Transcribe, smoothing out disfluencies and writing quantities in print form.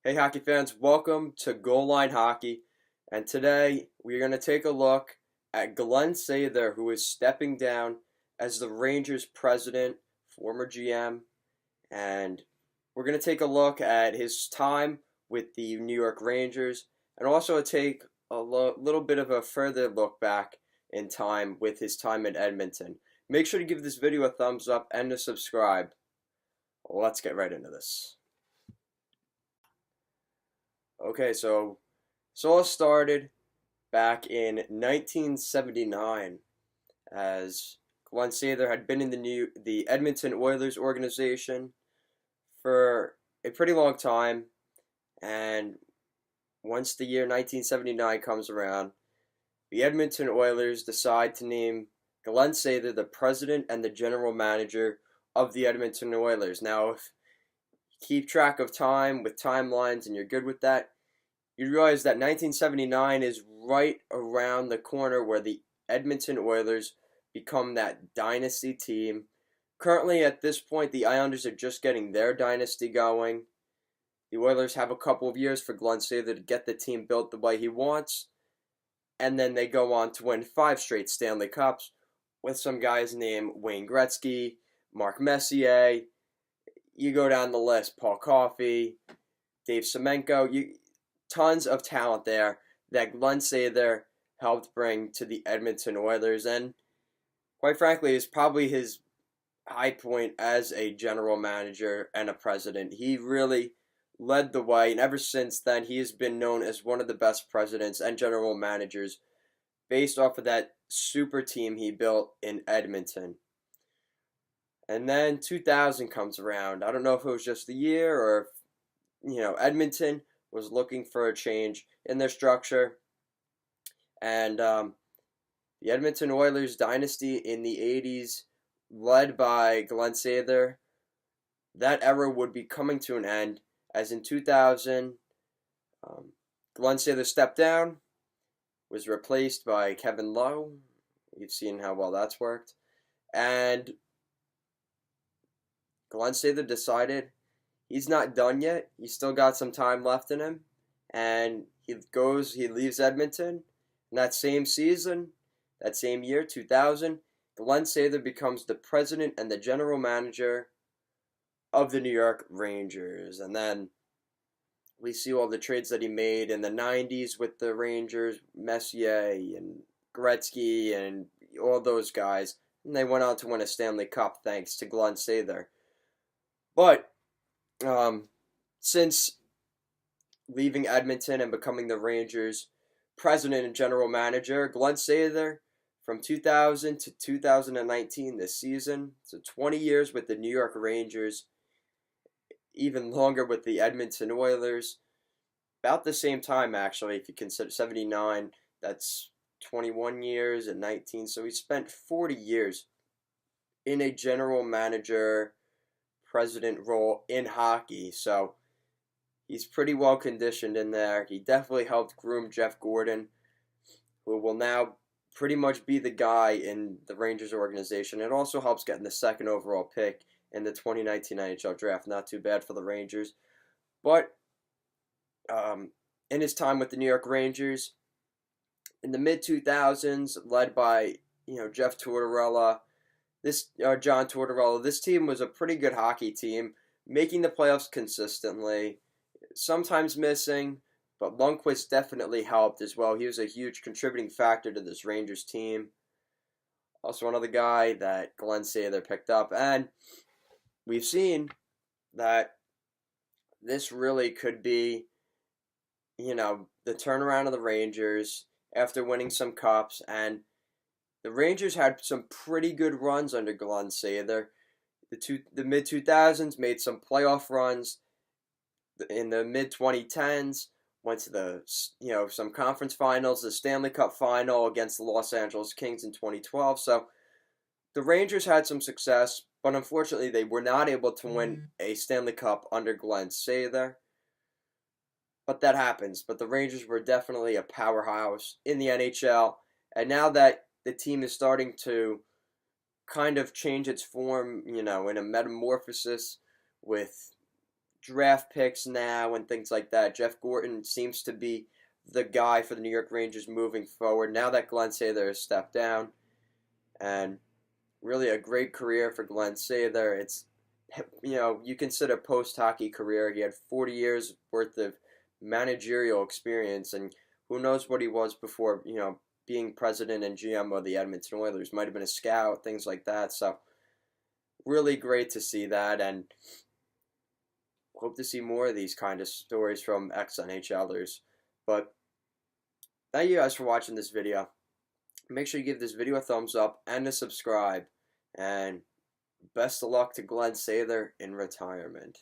Hey hockey fans, welcome to Goal Line Hockey. And today we're going to take a look at Glen Sather, who is stepping down as the Rangers president, former GM. And we're going to take a look at his time with the New York Rangers and also take a little bit of a further look back in time with his time in Edmonton. Make sure to give this video a thumbs up and to subscribe. Let's get right into this. Okay, so this all started back in 1979 as Glen Sather had been in the Edmonton Oilers organization for a pretty long time, and once the year 1979 comes around, the Edmonton Oilers decide to name Glen Sather the president and the general manager of the Edmonton Oilers. Now, if you keep track of time with timelines and you're good with that, you realize that 1979 is right around the corner where the Edmonton Oilers become that dynasty team. Currently, at this point, the Islanders are just getting their dynasty going. The Oilers have a couple of years for Glen Sather to get the team built the way he wants, and then they go on to win 5 straight Stanley Cups with some guys named Wayne Gretzky, Mark Messier. You go down the list, Paul Coffey, Dave Semenko. Tons of talent there that Glen Sather helped bring to the Edmonton Oilers, and quite frankly, is probably his high point as a general manager and a president. He really led the way, and ever since then, he has been known as one of the best presidents and general managers based off of that super team he built in Edmonton. And then 2000 comes around. I don't know if it was just the year or if, Edmonton was looking for a change in their structure. And the Edmonton Oilers dynasty in the 80s, led by Glen Sather, that era would be coming to an end, as in 2000, Glen Sather stepped down, was replaced by Kevin Lowe. You've seen how well that's worked. And Glen Sather decided he's not done yet. He's still got some time left in him. And he leaves Edmonton. And that same season, that same year, 2000, Glen Sather becomes the president and the general manager of the New York Rangers. And then we see all the trades that he made in the 90s with the Rangers, Messier and Gretzky and all those guys. And they went on to win a Stanley Cup thanks to Glen Sather. But since leaving Edmonton and becoming the Rangers president and general manager, Glen Sather, from 2000 to 2019 this season, so 20 years with the New York Rangers, even longer with the Edmonton Oilers, about the same time actually, if you consider 79, that's 21 years and 19, so he spent 40 years in a general manager president role in hockey, so he's pretty well conditioned in there. He definitely helped groom Jeff Gordon, who will now pretty much be the guy in the Rangers organization. It also helps getting the second overall pick in the 2019 NHL draft. Not too bad for the Rangers. But in his time with the New York Rangers, in the mid-2000s, led by Jeff Tortorella, John Tortorella, this team was a pretty good hockey team, making the playoffs consistently, sometimes missing, but Lundqvist definitely helped as well. He was a huge contributing factor to this Rangers team. Also another guy that Glen Sather picked up, and we've seen that this really could be, the turnaround of the Rangers after winning some cups, and the Rangers had some pretty good runs under Glen Sather. The mid-2000s made some playoff runs. In the mid-2010s, went to some conference finals, the Stanley Cup final against the Los Angeles Kings in 2012. So the Rangers had some success, but unfortunately they were not able to win a Stanley Cup under Glen Sather. But that happens. But the Rangers were definitely a powerhouse in the NHL. And now that the team is starting to kind of change its form, in a metamorphosis with draft picks now and things like that. Jeff Gorton seems to be the guy for the New York Rangers moving forward now that Glen Sather has stepped down. And really a great career for Glen Sather. It's, you consider post-hockey career. He had 40 years worth of managerial experience, and who knows what he was before, being president and GM of the Edmonton Oilers. Might have been a scout, things like that. So really great to see that, and hope to see more of these kind of stories from ex-NHLers. But thank you guys for watching this video. Make sure you give this video a thumbs up and a subscribe. And best of luck to Glen Sather in retirement.